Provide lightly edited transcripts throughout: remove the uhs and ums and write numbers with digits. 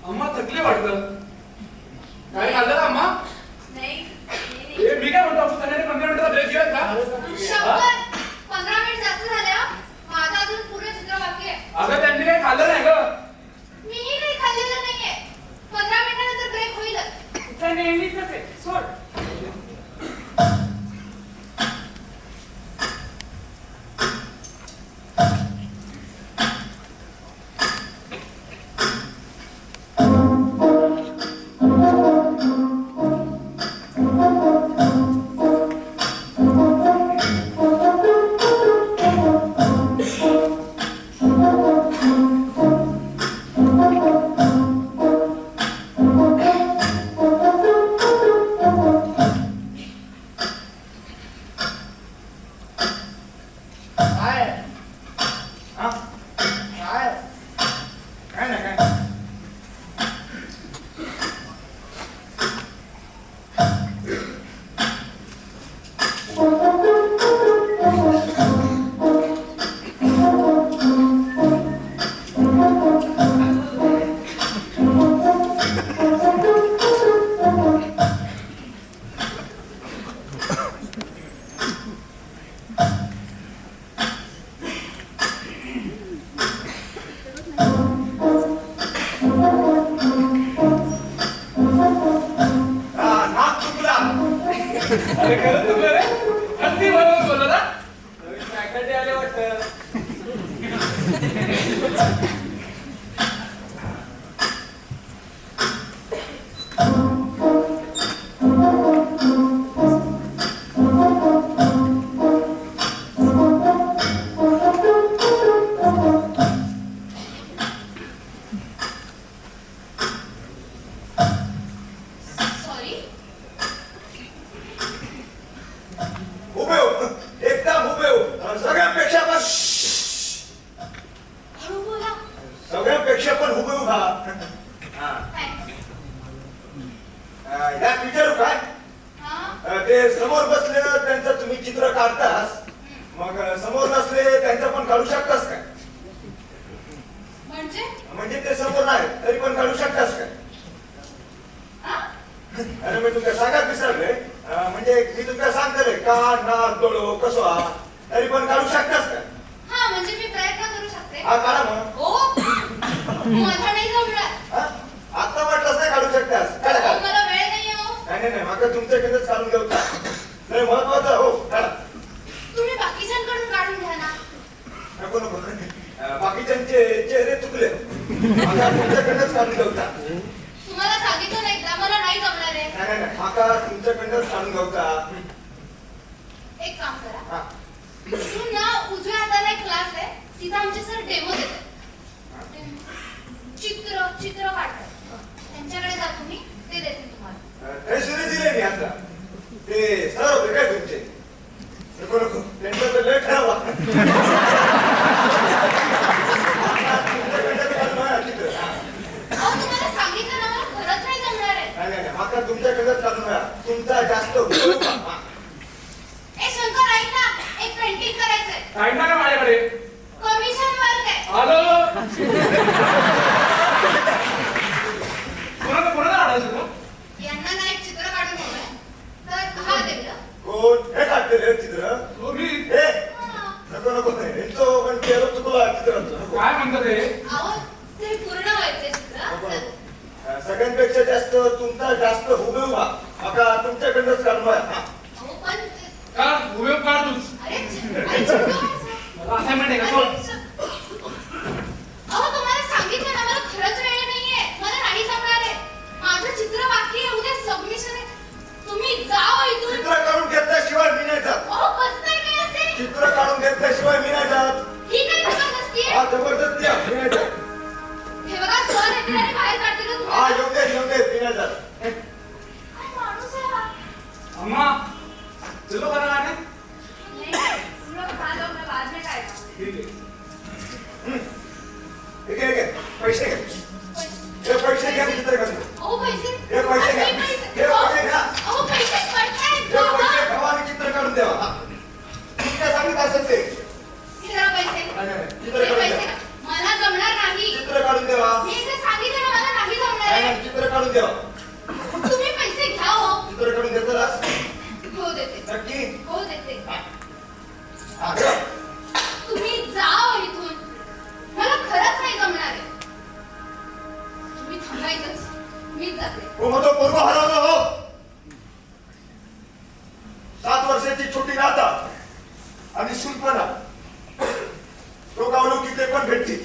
अम्मा थकली वाटतं. काय खाल्लं का अम्मा? नाही मी काय म्हणतो आपण संध्याकाळी 15 मिनिटाचा ब्रेक घेऊयात का? शंकर 15 मिनिट जास्त झाले हा. माझं अजून पुढे चित्र बाकी आहे. अगं त्यांनी काही खाल्लं नाही ग. मीही काही खाल्लेलं नाहीये. 15 मिनिटानंतर ब्रेक होईलच. ते नेहमीच आहे. सोड. अरे खरंच चुकलं रे. अगदी बरोबर बोलला ना. फॅकल्टी आले वाटतं. सॉरी. हळू बोला. सगळ्यांपेक्षा पण हुबेहूब हा. थँक्स. या टीचर काय हा ते समोर बसलेलं त्यांचं तुम्ही चित्र काढतास, मग समोर नसले त्यांचं पण काढू शकतास काय? म्हणजे ते समोर नाही तरी पण काढू शकतास काय? अरे मी तुमच्या सांगाच विसरले. म्हणजे मी तुमच्या सांगतले कान नाक डोळो कसो हा तरी पण काढू शकतास काय? हा म्हणजे मी प्रयत्न करू शकते. हा काढा मग. ओ मला नाही जमणार. आता म्हटलंच नाही काढू शकतास. काढा अहो, काढा. मला वेळ नाही हो. नाही माका तुमच्याकडे काढून घेऊ का? नाही महत्वाचं हो काढा. तुम्ही बाकीच्यांकडून काढून घ्या ना. नको नको बाकीच्यांचे चेहरे चुकले. माका तुमच्याकडनंच काढून घेऊ का? तुम्हाला सांगितलं नाही का मला नाही जमणार आहे. नाही माका तुमच्याकडनंच काढून घेऊ का? एक काम करा. हा. इथून ना उजव्या हाताला एक क्लास आहे. तिथं आमचे सर डेमो देतात. चित्र काढतात. त्यांच्याकडे जा तुम्ही. ते देतील तुम्हाला. तरी दिले मी आता. ते सर होते काय तुमचे? नको त्यांचं तर लय ठरवा. अहो तुम्हाला सांगितलं ना मला खरंच नाही जमणार आहे. नाही माका तुमच्याकडनंच काढून घ्या. तुमचा जास्त उपयोग. ए शंकर ऐक ना. एक पेंटिंग करायचंय. काय ना का माझ्याकडे? कमिशन वर्क आहे. आलो. कोणाला आणायचं तू? यांना ना एक चित्र काढून हवंय. तर हा देऊया. कोण हे काढते रे चित्र? मी हे नको यांचं पण केलं चुकलं चित्राचं. काय म्हणतो ते? अहो ते पूर्ण व्हायचंय चित्र. सगळ्यांपेक्षा जास्त तुमचा जास्त हुबेहूब हा. माका तुमच्याकडनंच काढून घ्या. अहो पण का उपयोग काढ तूच. अरे चित्र मला असाइनमेंट आहे का? सोड. अहो तुम्हाला सांगितलं ना मला खरंच वेळ नाहीये. मला नाही जमणार आहे. माझं चित्र बाकी आहे. उद्या सबमिशन आहे. तुम्ही जाओ इथून. चित्र काढून चलो बनाने नहीं तुम लोग खा लो मैं बाद में खाएगा ठीक है ठीक आहे पैसे घ्या हे पैसे घ्या चित्र काढून ओ पैसे हे पैसे घ्या हे पैसे घ्या ओ पैसे पडतायत हे पैसे खावा आणि चित्र काढून द्यावा हा. तुम्ही काय सांगितलं असेल ते किती पैसे नाही, नाही, चित्र हे काढून पैसे द्या मला जमणार नाही चित्र काढून द्यावा मी इथे सांगितलं ना मला नाही जमणार नाही, आहे नाही, चित्र काढून द्यावा तुम्ही पैसे घ्या हो चित्र काढून देतास हो देते नक्की हो देते हा घ्या. तुम्ही जाओ इथून मला खरंच नाही जमणार आहे तुम्ही थांबायचंच मीच जाते हो मग तो पोरगो हरवला हो 7 वर्षाची छोटी नाता आणि सुलपणा तो गावलो की ते पण भेटतील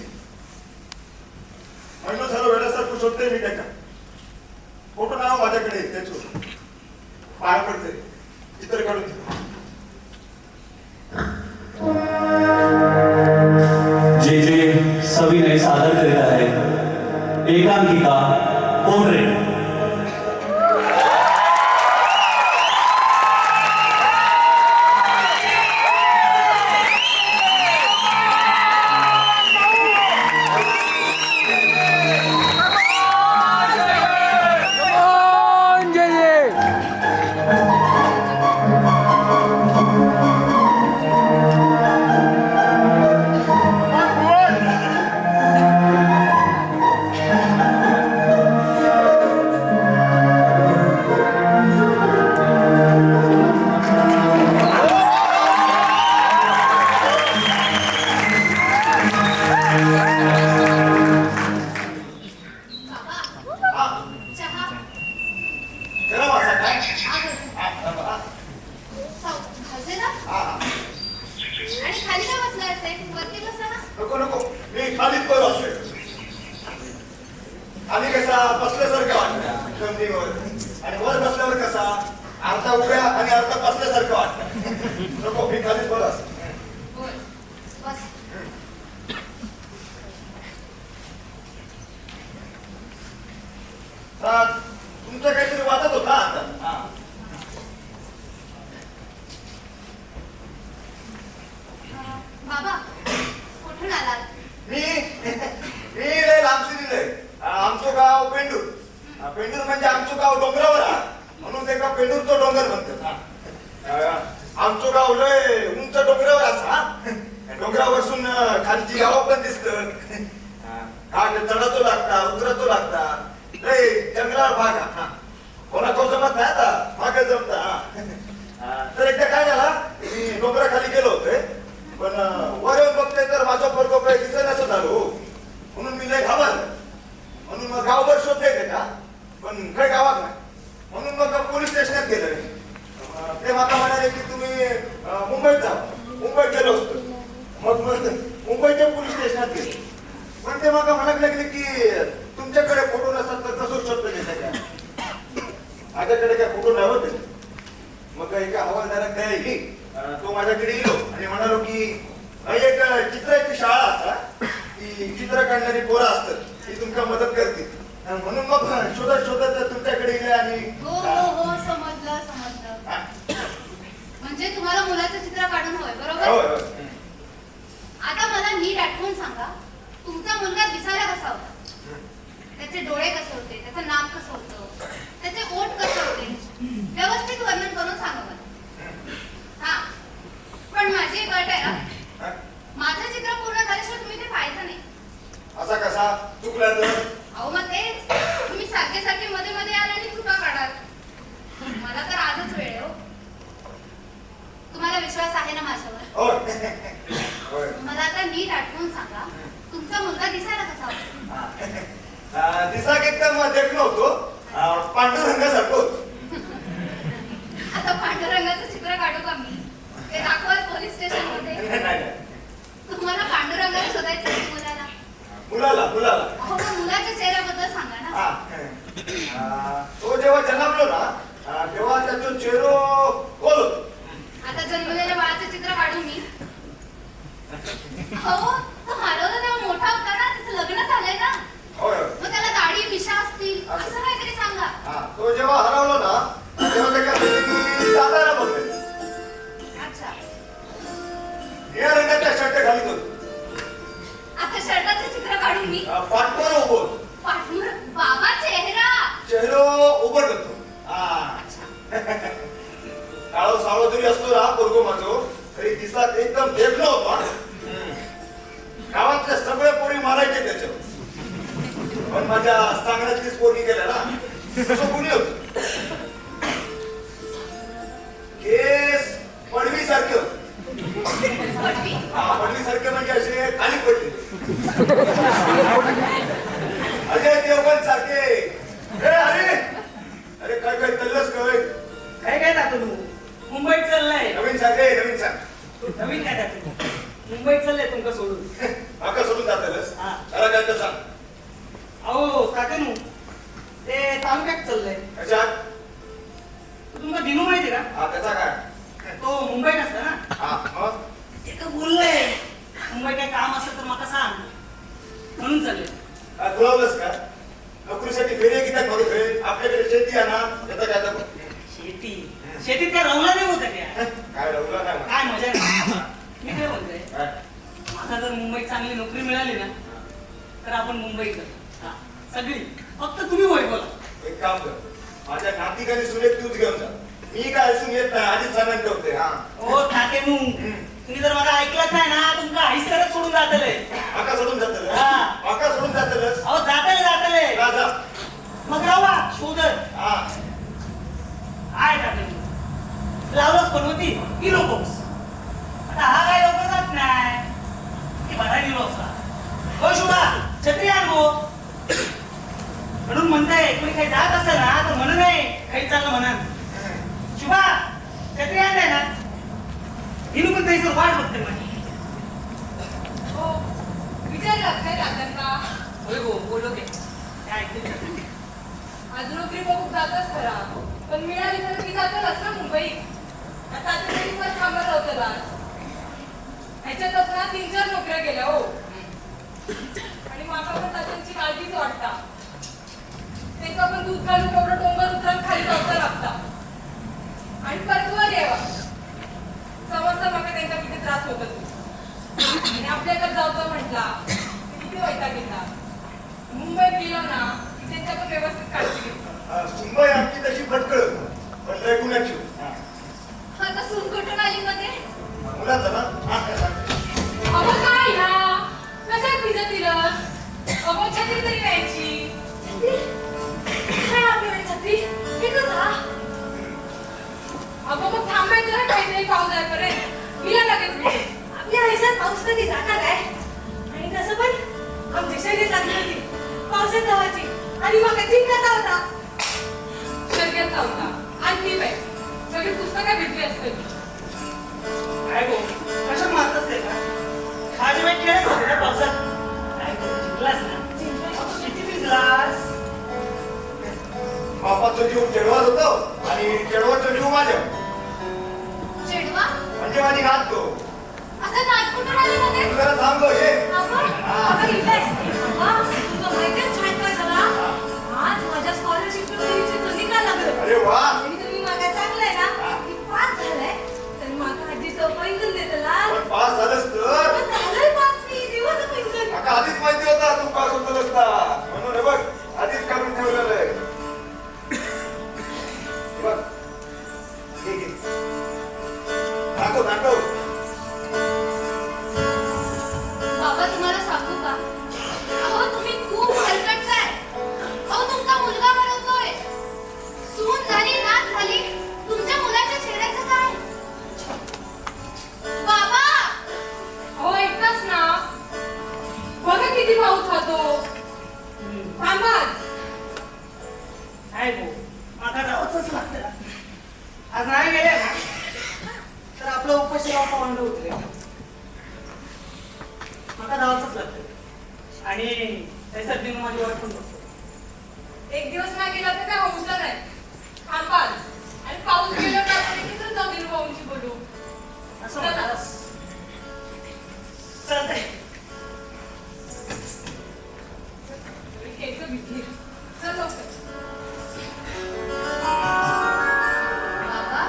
म्हणून झालं वेळासारखं शोधते मी त्याच्या फोटो नाव माझ्याकडे त्याच पाया पडते चित्र काढून दे. जे जे सविनय सादर करीत आहे एकांकिका पोर्ट्रेट. बाबा चहा जरा वाचा काय खायचे ना हा हा आणि खाली का बसला असेल वरती बसा ना नको नको मी खालीच बरं असेल खाली कसा बसल्यासारखं वाटतं जमिनीवर आणि वर बसल्यावर कसा अर्धा उभ्या आणि अर्धा बसल्यासारखं वाटतं नको मी खालीच बरं असेल होय बस तुमचं काहीतरी वाटत होता आता हा. बाबा कुठून आलात मी लय लांबशी दिलंय आमचं गाव पेंडूर पेंडूर म्हणजे आमचं गाव डोंगरावर आहे म्हणून ते का पेंडूरचं डोंगर म्हणतात आमचं गाव लय उंच डोंगरावर असा डोंगरावरसून खालची गावं पण दिसत घाट चढतो लागता उतरतो लागता लय जंगलाळ भाग हा कोणा तो जमत नाही आता भाग जमता तर एकदा काय झाला मी डोंगराखाली गेलो होते पण वर येऊन बघते तर माझा पोरगो काही दिसेनासं झालो म्हणून मी लय घाबरलो म्हणून मग गावभर शोधले ते का पण काही गावात नाही म्हणून मग पोलीस स्टेशनात गेलो ते मला म्हणाले की तुम्ही मुंबईत जा मुंबईत गेलो असतो मग मुंबईच्या पोलीस स्टेशनात गेलो पण ते मला म्हणायला लागले की तुमच्याकडे फोटो नसतात तर कसं शोधतो त्याच्या माझ्याकडे काय फोटो नाही होते मग एका हवालदारात काय की तो माझ्याकडे येलो आणि म्हणालो की एक चित्राची शाळा असता ती चित्र काढणारी पोरं असतात ती तुमका मदत करते म्हणून मग शोधत शोधत तुमच्याकडे गेले आणि हो हो हो समजलं समजलं म्हणजे तुम्हाला मुलाचं चित्र काढून हवंय होय, बरोबर होय. आता मला नीट आठवून सांगा तुमचा मुलगा दिसायला कसा होता त्याचे डोळे कसे होते त्याचं नाक कसं होतं त्याचे ओठ कसे होते व्यवस्थित वर्णन करून सांगा मला हा पण माझी एक अट आहे ना माझं चित्र पूर्ण झाल्याशिवाय तुम्ही ते पाहायचं नाही असा कसा चुकला तर अहो मग तेच तुम्ही सारखे सारखे मध्ये मध्ये आला आणि चुका काढाल मला तर आजच वेळ आहे हो तुम्हाला विश्वास आहे ना माझ्यावर होय मला आता नीट आठवून सांगा तुमचा मुलगा दिसायला कसा होता दिसाक एकदम देखणं होतो पांडुरंगासारखं होतो आता पांडुरंगाचं चित्र काढू का मी ते दाखवाल पोलीस स्टेशन मध्ये नाही तुम्हाला पांडुरंगाला शोधायचं आहे मुलाला मुलाला अहो मग मुलाच्या चेहऱ्याबद्दल सांगा ना तो जेव्हा जन्मलो ना तेव्हा त्याचा चेहरा गोल होतो आता जन्मलेल्या बाळाचं चित्र काढू मी अहो तो हरवला तेव्हा मोठा होता ना त्याचं लग्न झालंय ना होय मग त्याला दाढी मिशा असतील असं काहीतरी सांगा तो जेव्हा हरवलो ना तेव्हा त्याच्या सातारा बघले घालीत होतो. आता शर्टाचं चित्र काढून मी पाठवर उभं पाठवून बाबा चेहरा चेहरो उभं करतो. काळो सावळो जरी असतो ना पोरगो माझो तरी दिसात एकदम देखलो होतो हा. गावातले सगळे पोरी मारायचे त्याच्यावर, पण माझ्या सांगण्यातलीच पोरगी गेल्या ना तसं कुणी होत. केस पडवी सारखे पडवी पडवी सारखे म्हणजे असे खाली पडले. अजय देवगण सारखे. अरे अरे काय काय तल्लस काय काय काय जातो तू मुंबईत चाललाय नवीन सारखे नवीन सांग. नवीन काय जातो मुंबईत चाललंय तुमका सोडून आका सोडून जातलस हा. त्याला काय तर सांग. अहो काकानू ते तालुक्यात चाललंय कशात? तुमका दिनू माहिती का हा त्याचा काय? तो मुंबईत असता ना हा मग ते का बोललंय मुंबईत काय काम असेल तर मला सांग म्हणून चाललंय. काय खुळवलंस का? नोकरीसाठी फेरी किती मध्ये फेरी आपल्याकडे शेती आहे ना त्याचा काय तर शेती शेतीत काय रवला नाही होत काय काय रवला नाही काय मजा नाही. मी काय बोलतोय काय? मला जर मुंबईत चांगली नोकरी मिळाली ना तर आपण मुंबईत जाऊ. सगळी फक्त तुम्ही होय बोला. एक काम कर, माझ्या नातिकाने सुनेत तूच घेऊन जा. मी काय असून येत नाही आधीच सांगून ठेवते. हा ओ ठाकेनू तुम्ही जर मला ऐकलंच नाही ना तुमका आईसरच सोडून जातले. आका सोडून जातलस. हा. आका सोडून जातलस. अहो जातले राजा मग राहा शोधत हा आहे ठाकेनू लावलंच पण होती ही लोकच. आता हा काय लवकर जात नाही ती बरा गेलो असता. हो शुभा छत्री आण गो म्हणून म्हणताय कोणी काही जात असेल ना तर म्हणून नाही काही चाललं म्हणा. शुभा छत्री आणलाय ना हिनू पण त्याची वाट बघते म्हणे. हो विचारलं काय दादांना होय गो बोलो ते काय ऐकते आज नोकरी बघून जातच खरा पण मिळाली तर ती जातच ना मुंबईत. आता तरी पण थांबत होतं ह्याच्यातच ना 3-4 नोकऱ्या गेल्या हो. आणि माका पण त्यांची काळजीच वाटता. त्यांना पण दूध घालून तेवढं डोंगर उतरून खाली जावं लागता आणि परत वर यावं. समजतं मग त्यांचा किती त्रास होत होतो. आणि आपल्याकडे जायचं म्हटला किती वैताग येतात. मुंबईत गेलो ना त्यांच्या पण व्यवस्थित काळजी घेतो. मुंबई आमची तशी भटकळ पण लय गुन्ह्याची. आता सून कुठून आली मध्ये मुलाचं ना हा काय सांगते. अगं काय ह्या कशात भिजत दिलं. अगं छत्री तरी न्यायची. काय आपल्याकडे छत्री एकच हा. अगं मग थांबायचं ना काहीतरी पाऊस आहे पर्यंत हिला लगेच भेटे. आपल्या आयुष्यात पाऊस कधी जाता काय आणि तसं पण आमची शर्यत लागली होती पावसात धावाची आणि मग जिंकण्याचा होता. शर्यतचा होता आणली बाई सगळी पुस्तकं भेटली असते. काय गो कशा मारतच ते का माझी बाई खेळत होते ना पावसात. काय करू जिंकलास ना अहो, किती भिजलास. बापाचा जीव चेडवात होतो आणि चेडवाचा जीव माझ्या चिडवा म्हणजे माझी नात तो. असं नाट कुठून आली मध्ये तू जरा थांब गं, ये. अगं इथेच तुला माहितीच छान काय झाला आज माझ्या स्कॉलरशिप निकाल लागलं अरे वा आणि तुम्ही मागा चांगलंय ना की पास झालंय तर मागा आधीचं पैंजण देतला पण पास झालंस तर पण झालंय पास मी दिवस पैंजण आका आधीच माहिती होता तू पास होत असता म्हणून हे बघ आधीच काढून ठेवलेलं आहे. हे बघ घे, घे. दाखव दाखव. बाबा तुम्हाला सांगू का अहो तुम्ही खूप हलकटताय. अहो तुमचा मुलगा म्हणतोय सून झाली नात झाली तुमच्या मुलाच्या चेहऱ्याचं काय. बाबा हो एकच ना बघा किती पाऊस खातो थांबाच काय गो माझा जावंच लागतं. आज नाही गेले ना तर आपलं उपाशीराव पावंड होते. मला जावंच लागतं आणि त्याच्यात दिन माझी वाट पण बघतो. एक दिवस नाही गेला तर काय होऊच नाही थांबाच आणि पाऊस गेला तर आपण किती जाऊ दिनू भाऊंशी बोलू. असं म्हणतास चालतंय. केस भिजली चल लवकर. बाबा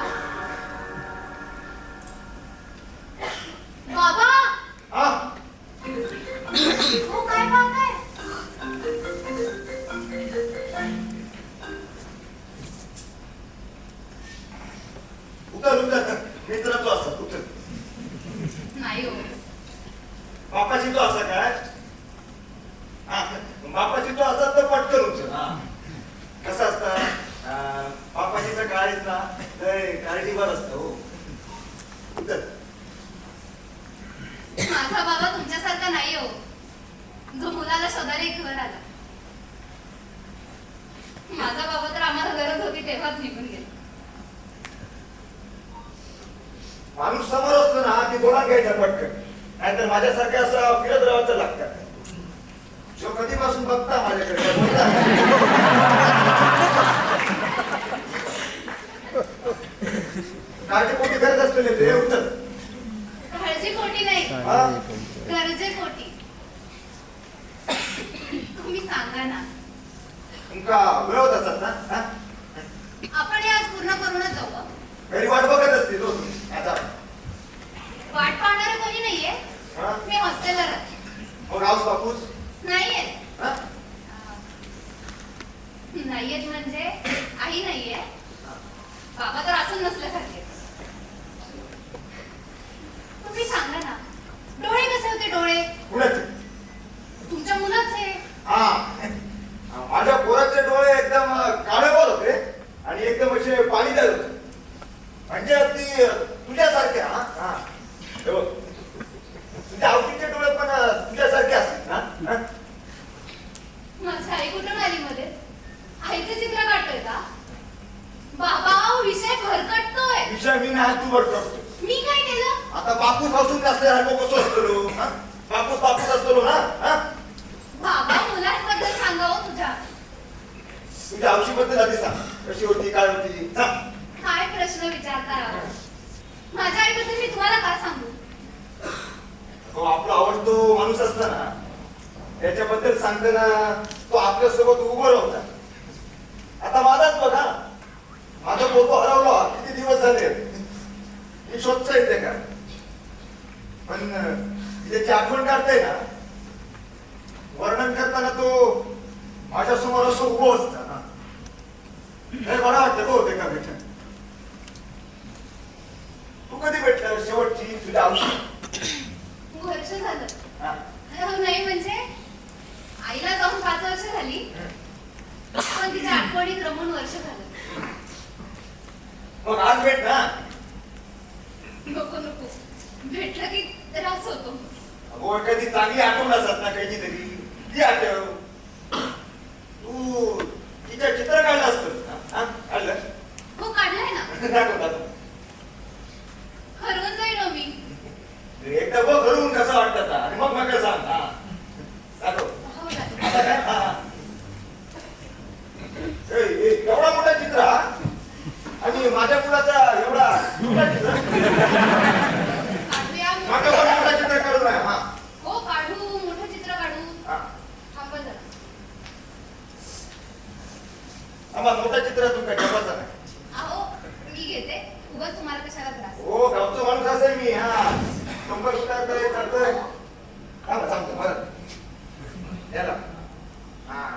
बाबा हा बापाची तो असा काय हा, बापाची तो असा तर पटकन उचल हा. कसं असतं बापाची तर काळीच ना काळजी बर असतं हो उचल. माझा बाबा तुमच्यासारखा नाही हो, जो मुलाला शोधायला एक घर आला. माझा बाबा तर आम्हाला गरज होती तेव्हाच निघून गेला. माणूस समोर असतो ना की बोला घ्यायचा पटकन, नाहीतर माझ्यासारख्या असं फिरत राहायचं लागतं. जो कधीपासून बघता माझ्याकडे बोलता काळजीपोटी करत असलेले ते उचल. काळजीपोटी नाही, हा? गरजेपोटी. तुम्ही सांगा ना, तुमका वेळ होत असत ना हा? आपण हे आज पूर्ण करूनच जाऊ का? घरी वाट बघत असतील हो तुम्ही. आता वाट पाहणारं कोणी नाहीये. हा? मी हॉस्टेलला राहते. मग हाऊस बापूस नाहीये. हा? नाहीयेत म्हणजे आई नाहीये, बाबा तर असून नसल्यासारखे. तुम्ही सांगा ना, डोळे कसे होते डोळे? कुणाचे? तुमच्या मुलाचे. हा माझ्या पोराचे डोळे एकदम काळेबोल होते आणि एकदम असे पाणीदार होते, म्हणजे अगदी तुझ्यासारखे. हा हा हे बघ, तुझ्या आवडीचे डोळे पण तुझ्यासारखे असतील ना हा? माझी आई कुठून आली मध्ये? आईचं चित्र काढतोय का? बाबा विषय भरकटतोय. विषय मी नाही तू वर करतो. मी काय केलं? आता बापूस हसून नसल्यासारखं कसं असतो हा? बापूस बापूस असतो ना हा? बाबा मुलांबद्दल सांगावं तुझ्या. तुझ्या औषधबद्दल आधी सांग, कशी होती काय होती सांग. काय प्रश्न विचारताय अहो? माझ्या आईबद्दल मी तुम्हाला काय सांगू? तो आपला आवडतो माणूस असता ना त्याच्याबद्दल सांगताना तो आपल्या सोबत उभं राहता. आता माझाच बघा, माझा फोटो हरवला किती दिवस झाले, मी शोधता येते का? पण त्याची आठवण काढताय ना, वर्णन करताना तो माझ्या समोर असं उभं असतं ना, हे बरं वाटतं हो ते का भेटन. तू कधी भेटला शेवटची तुझ्या औषध? वर्ष झालं. हा? नाही म्हणजे आईला जाऊन 5 वर्ष झाली, पण तिच्या आठवणीत रमून वर्ष झालं. मग आज भेट ना. नको नको, भेटलं की त्रास होतो. अगो एखादी चांगली आठवण असत ना काहीची तरी ती आठव. तू तिच्या चित्र काढलं असतं हा? काढलं? हो काढलाय ना. दाखव दाखव. हरवून जाईन हो मी. एकदा बघ घरून कसं वाटतं आता, आणि मग मग सांग हा. दाखव. हो दादा. आता काय हा. एवढा मोठा चित्र हा? आणि माझ्या मुलाचा एवढा मोठा चित्र. काढूया माझं पण मोठा चित्र काढून आहे हा. हो काढू, मोठं चित्र काढू. हा. थांबा जरा. आम्हा मोठा चित्र तुमच्या जपाचा नाही. अहो मी घेते, उगाच तुम्हाला कशाला त्रास. हो गावचा माणूस असेल मी हा. नंबर उतारतोय करतोय. थांबा सांगतो बरं. याला हा.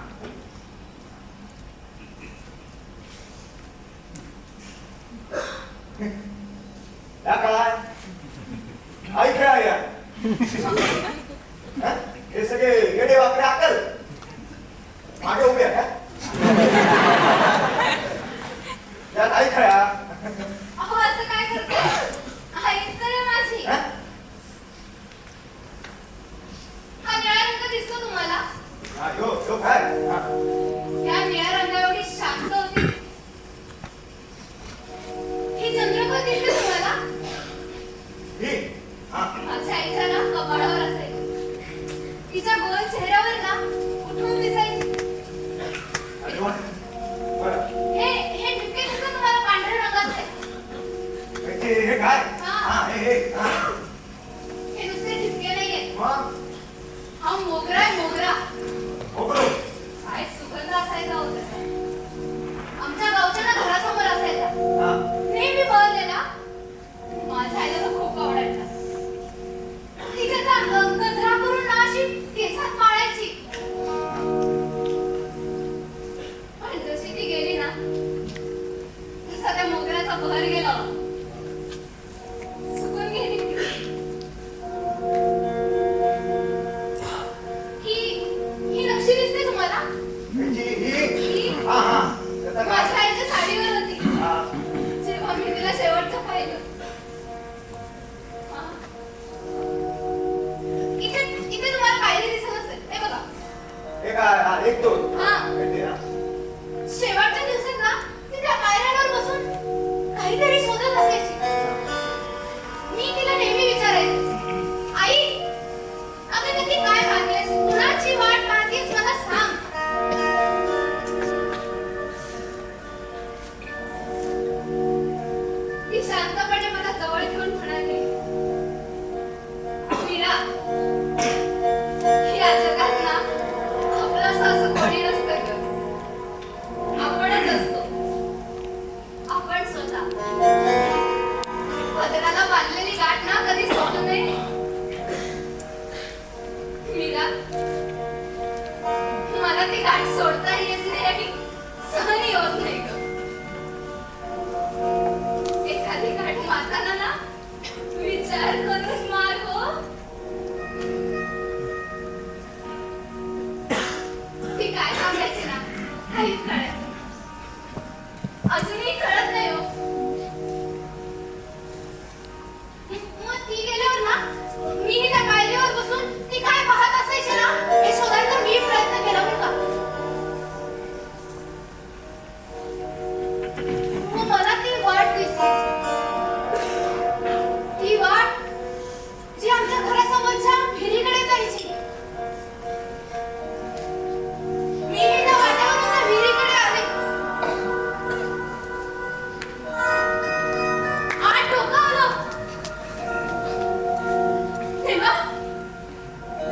या काय ऐक काय या हा? हे सगळे येडे वाकडे अक्कल मागे उभे आहे का? यात ऐक या. अहो असं काय करताय? आईच तर आहे माझी. हा? हा निळा रंग दिसतो तुम्हाला? हा, ह्यो काय हा. त्या निळ्या रंगाएवढी शांत होती. ही चंद्रकोर दिसते तुम्हाला? ही हा. माझ्या आईच्या ना कपाळावर असायची. तिच्या गोल चेहऱ्यावर ना उठून दिसायची. अरे वा. बरं. हे ठिपके दिसतात तुम्हाला पांढऱ्या रंगाचे? हे काय हा हे हा. हे नुसते ठिपके नाहीये. मग हा मोगरा आहे मोगरा. ओबरो. काय सुगंध असायचा होता. आमच्या गावच्या ना घरासमोर असायचा. हा. नेहमी बहरलेला. माझ्या आईला तो खूप आवडायचा. ती त्याचा गजरा करून ना अशी केसात माळायची. पण जशी ती गेली ना, तसा त्या मोगऱ्याचा बहर गेला. सुकून गेली. निघतो. हा. भेटते ना. शेवटच्या दिवसात ना ती त्या पायऱ्यांवर बसून काहीतरी शोधत असायची. मी तिला नेहमी विचारायचे, आई अगं नक्की काय पाहतेस, कुणाची वाट पाहतेस मला सांग. ती शांतपणे मला जवळ घेऊन म्हणाली, मीरा, या जगात ना आपलं असं कोणी नसतं ग. आपणच असतो, आपण स्वतः. पदराला बांधलेली गाठ ना कधी सोडू नये. मीरा, मला ती गाठ सोडता येत नाही आणि सहनही होत नाही ग. एखादी गाठ मारताना ना विचार करून मार हो. ती काय सांगायची ना काहीच कळायचं नाही. अजूनही कळत नाही हो. मग ती गेल्यावर ना मीही त्या पायरीवर बसून ती काय पाहत असायची ना हे शोधायचा मी प्रयत्न केला बरं का. मग मला ती वाट दिसायची. ती वाट जी आमच्या घरासमोरच्या विहिरीकडे जायची. मी त्या वाटेवरून त्या विहिरीकडे आले. आत डोकावलं.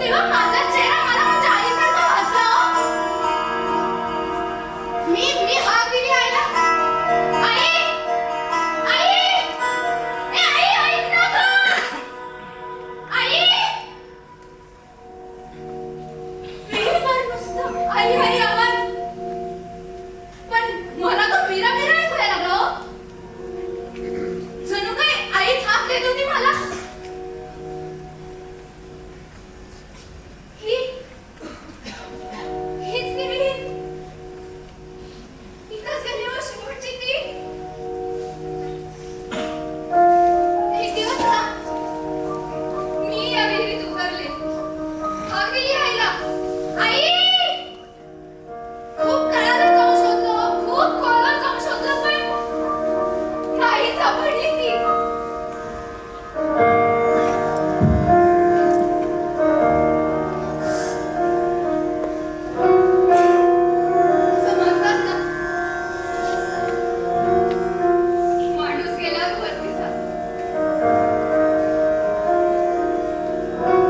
तेव्हा माझा चेहरा मला माझ्या आईसारखा भासला हो. मी हाक दिली आईला. आई, आई, ए आई, ऐक ना गं. आई. विहिरीवर नुसतं आई आई आवाज. पण मला तो मीरा मीरा ऐकू यायला लागला हो. जणू काय आईच हाक देत होती मला. हीच ती विहीर. इथंच गेली हो शेवटची ती. एक दिवस ना मी या विहिरीत उतरले. हाक दिली आईला, आई. खूप तळाला जाऊन शोधलं, खूप खोलवर जाऊन शोधलं, पण नाही सापडली ती. असं म्हणतात ना, माणूस गेल्यावर वरती जातो.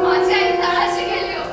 माझी आई तळाशी गेली हो.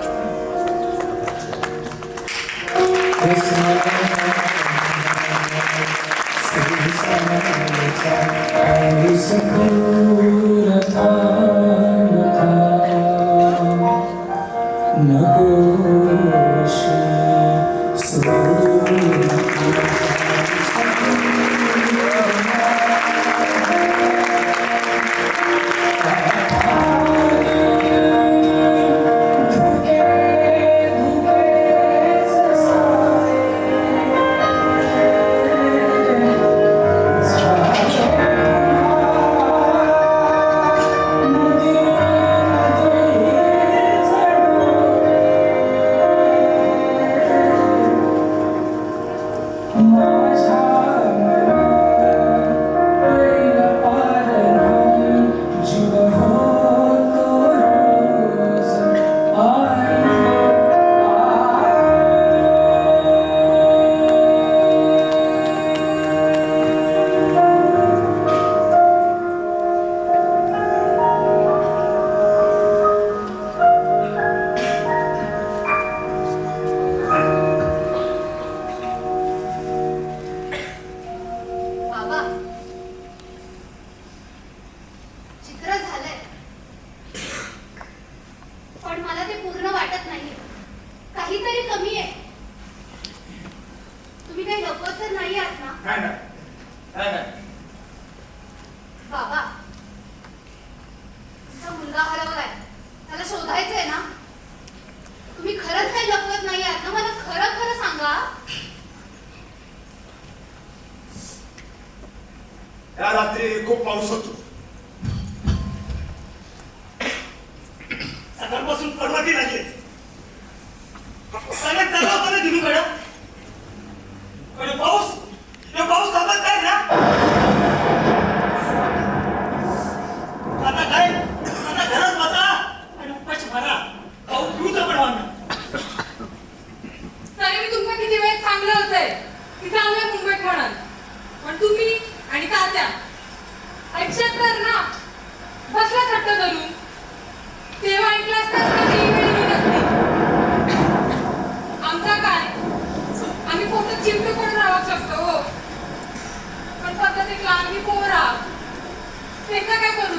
बाबा, चित्र झालंय, पण मला ते पूर्ण वाटत नाही. काहीतरी कमी आहे. तुम्ही काही लपवत तर नाही आहात ना नाही नाही. नाही नाही. बाबा? तुमचा मुलगा हरवलाय, त्याला शोधायचंय ना. तुम्ही खरंच काही लपवत नाही आहात ना. मला खरं खरं सांगा. या रात्री खूप पाऊस होतो. सकाळपासून परवाती लागली. सगळ्यात चालू होतं ना दिनू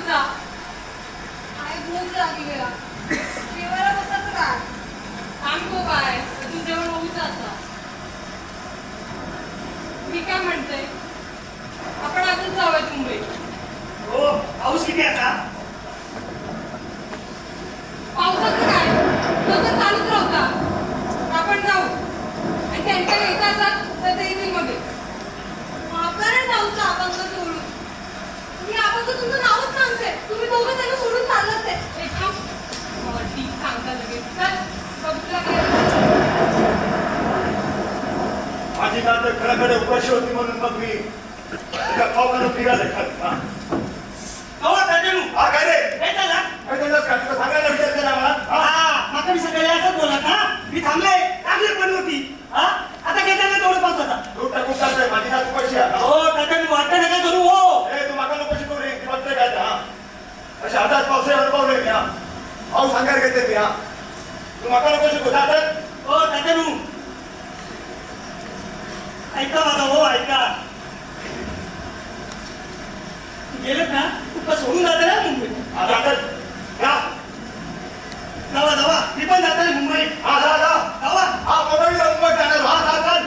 जा. काय भूक लागली आहे. जेवायला बसायचं काय? सांगतो काय अजून जेवण होऊच आता. मी काय म्हणते आपण आजच जाऊयात मुंबईत. हो पाऊस किती असा? पावसाचं काय तो तर चालूच राहता. आपण जाऊ आणि त्यांच्या येत असतात तर ते येतील मध्ये. आपल्याला जाऊचं आपण सोडून. मी आपण तर तुमचं नावच सांगते. तुम्ही दोघं त्यांना सोडून चाललाच आहे. एक ठीक सांगता लगेच. चल बघितलं काय माझी नातं घराकडे उपाशी होती म्हणून मग मी एका खाऊखानं फिरायला खाली. हा हो तात्यानू. हा, काय रे काय झालं? काय त्यांनाच का तुला सांगायला विचार केला मला? हा? हा माका मी सकाळी असंच बोलत ना. मी थांबले टाकले पण होती. हा आता काय चाललं तेवढं पावसाचा? तू टाकून चालतंय माझी नात उपाशी आहे. हो तात्यानू वाटतं नका करू. हो ए, तू माका नको शिकवू रे. ती वाटतंय काय ते, हा असे हजार पावसाळे अनुभवले मी. हा पाऊस सांगायला घेते मी. हा तू माका नको शिकू. जातात हो तात्यानू ऐका माझा. हो ऐका. गेलेत ना तुका सोडून जाते ना मुंबईत. जातात या. जावा जावा. मी पण जाते मुंबईत. हा जा जा. जावा. हा मोबाईल मुंबईत जाणार. हा जा चाल.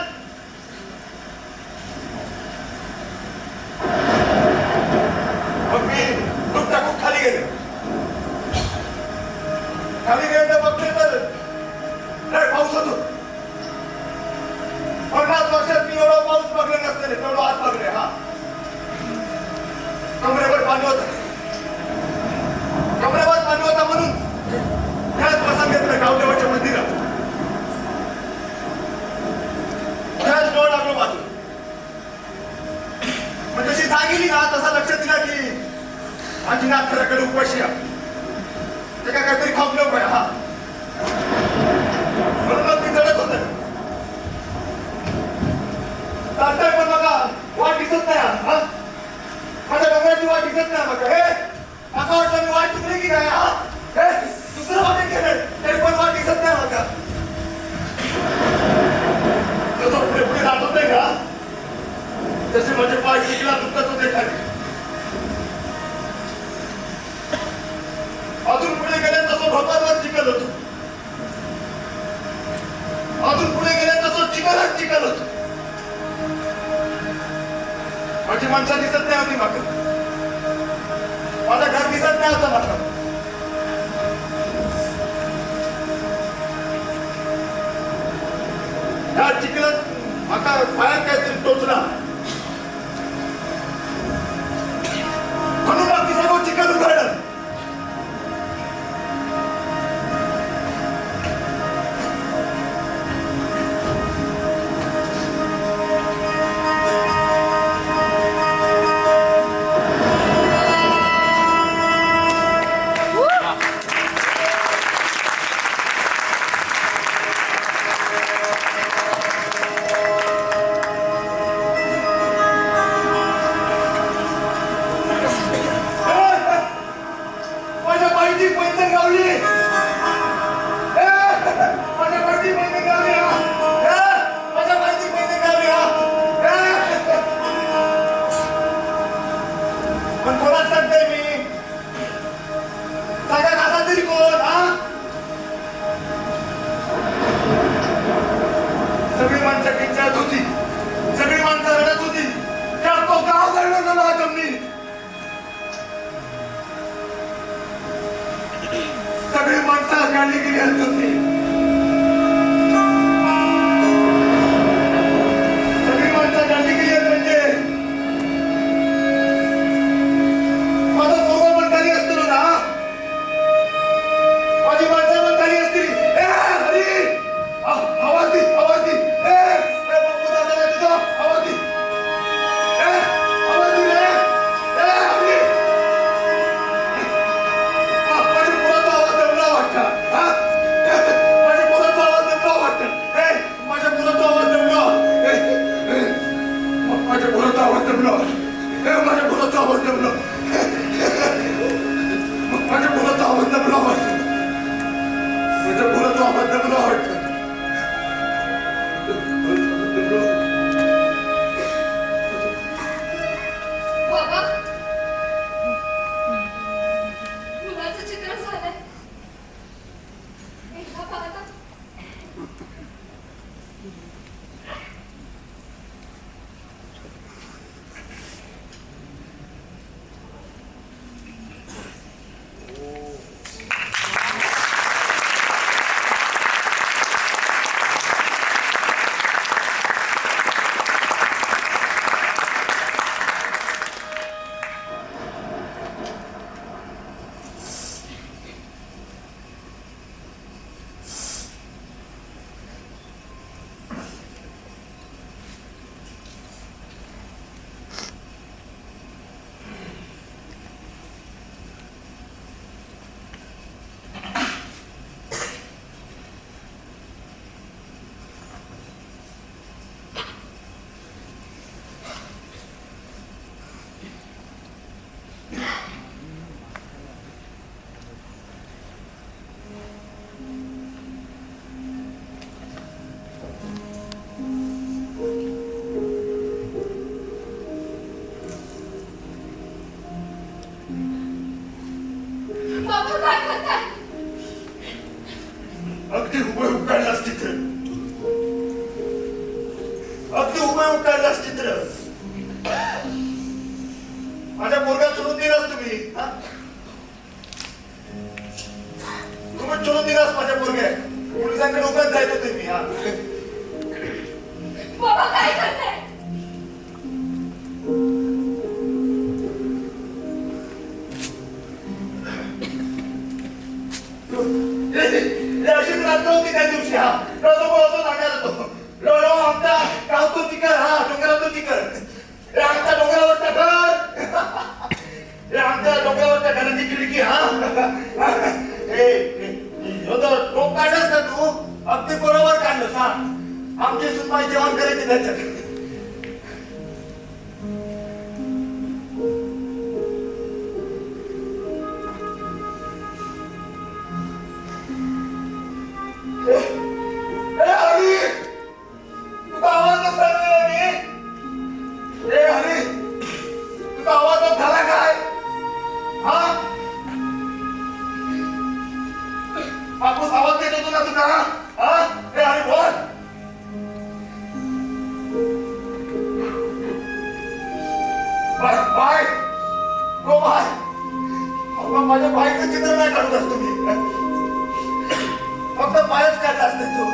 मग मी दूध टाकून खाली गेलो. खाली गेलं तर बघते तर लय पाऊस होतो. 50 वर्षात मी एवढा पाऊस बघले नसते. तेवढं आज बघले. हा कमरेवर पाणी होतं. कमरेवर पाणी होता म्हणून त्याच प्रसंग घेतलं गावदेवाच्या मंदिरात. त्याच डोळ लागलो बाजू. मग जशी जागेली ना तसा लक्ष दिला की माझी नात घराकडे उपाशी आहे. ते काय काहीतरी खाऊ नको आहे. हा म्हणून मग मी चढत होते. चालतंय पण बघा वाट दिसत नाही. हा माझ्या डोंगराची वाट दिसत नाही. बघा हे माका वाटलं मी वाट चुकली की काय. हा हे दुसरं वाटेत गेलं तरी पण वाट दिसत नाही. बघा जसं पुढे पुढे जात होते का तसे माझे पाय चिखला दुखत होते खाली. अजून पुढे गेले तसं ढोकावर चिखल होतो. अजून पुढे गेले तसं चिखलच चिखल होतो. माझी माणसं दिसत नाही होती मागं. माझं घर दिसत नाही होतं मागं. त्या चिखलात माका पायात काहीतरी टोचला म्हणून मग ती सगळं चिखल उधळलं. माझ्या पायची पैंजण गावली. माझ्या पायची पैंजण गावली. माझ्या पायची पैंजण गावली. पण कोणाच सांगते मी सगळ्यात असा तरी कोण. हा सगळी माणसं किंचाळत होती. सगळी माणसं रडत होती. त्या तो गाव गळलं झाला जमनी. सगळी माणसं काढली गेली होती. सगळी माणसं काढली गेली म्हणजे माझा पोरगा पण खाली असतो ना. माझी माणसं पण खाली असतील. हरी आवाज दे आवाज दे. बापू दादा नाही तुझा आवाज दे. आवाज दे रे. हरी माझ्या पोराचा आवाज एवढा वाटला. अगदी हुबेहूब काढलास चित्र. अगदी हुबेहूब काढलास चित्र. माझ्या पोरगात सोडून दिलास तुम्ही. तुम्ही सोडून दिलास माझ्या पोरग्या. पोलिसांकडे उगाच जायचं होते मी. बाबा काय करताय? अशीच रात्र होती त्या दिवशी. असं सांगायला होतो. रो आमचा गावतो चिकर. डोंगरातो चिकर. आमच्या डोंगरावरचा घर. आमच्या डोंगरावरच्या घराची खिडकी. टोप काढलंस ना तू. अगदी बरोबर काढलंस. आमची सुनबाई जेवण करायची त्याच्यात. बापूस आवाज देत होतो ना तुला. अरे बोल. बाय गो बाय. माझ्या बाईचं चित्र नाही काढत असतो मी. फक्त बायच काढला असते तू.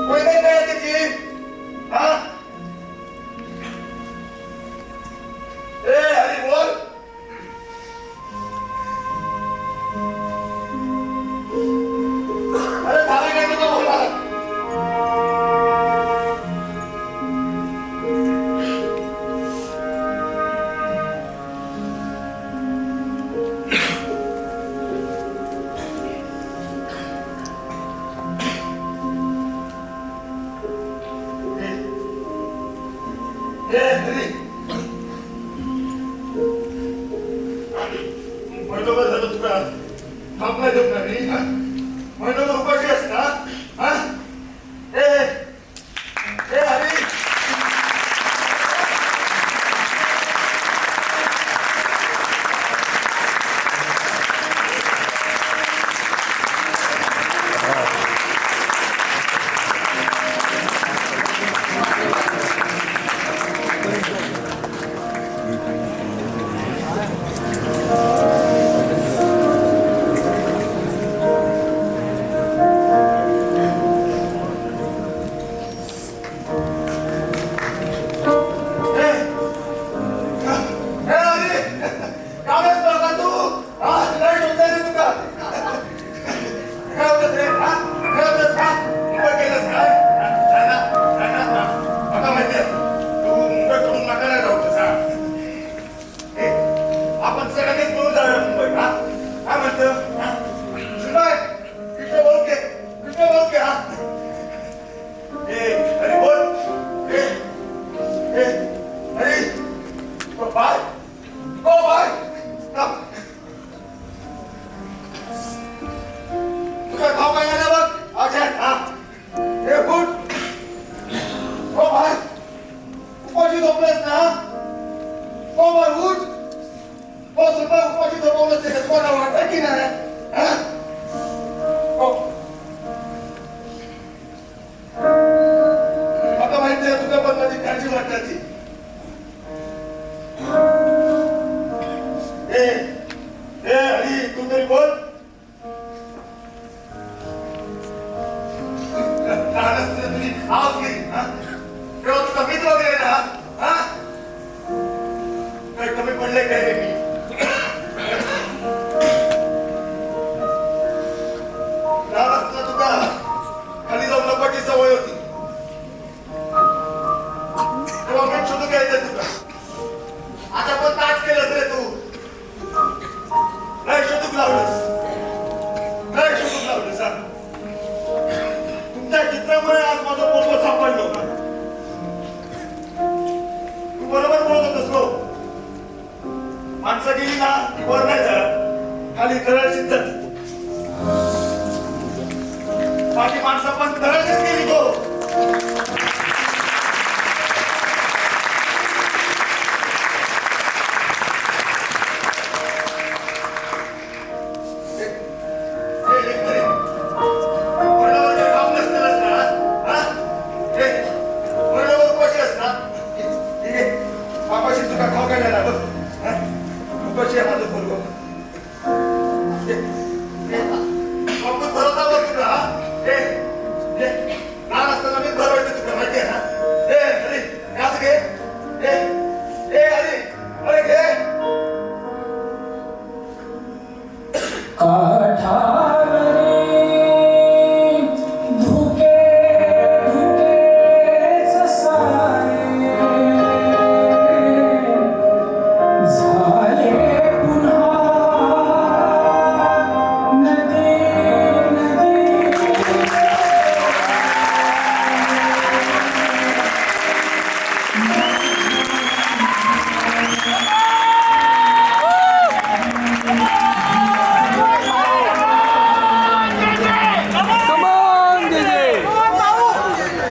कोणी नाही काय त्याची. अरे बोल. अरे झाला काय तुझा बोला. महिनोभर झालं तुला थांब नाही देऊ नाही. महिनोभर उपाशी असता. हरी बाकी माणसं पण तळाशीच गेली तो. कशी आहे माझं पोरगं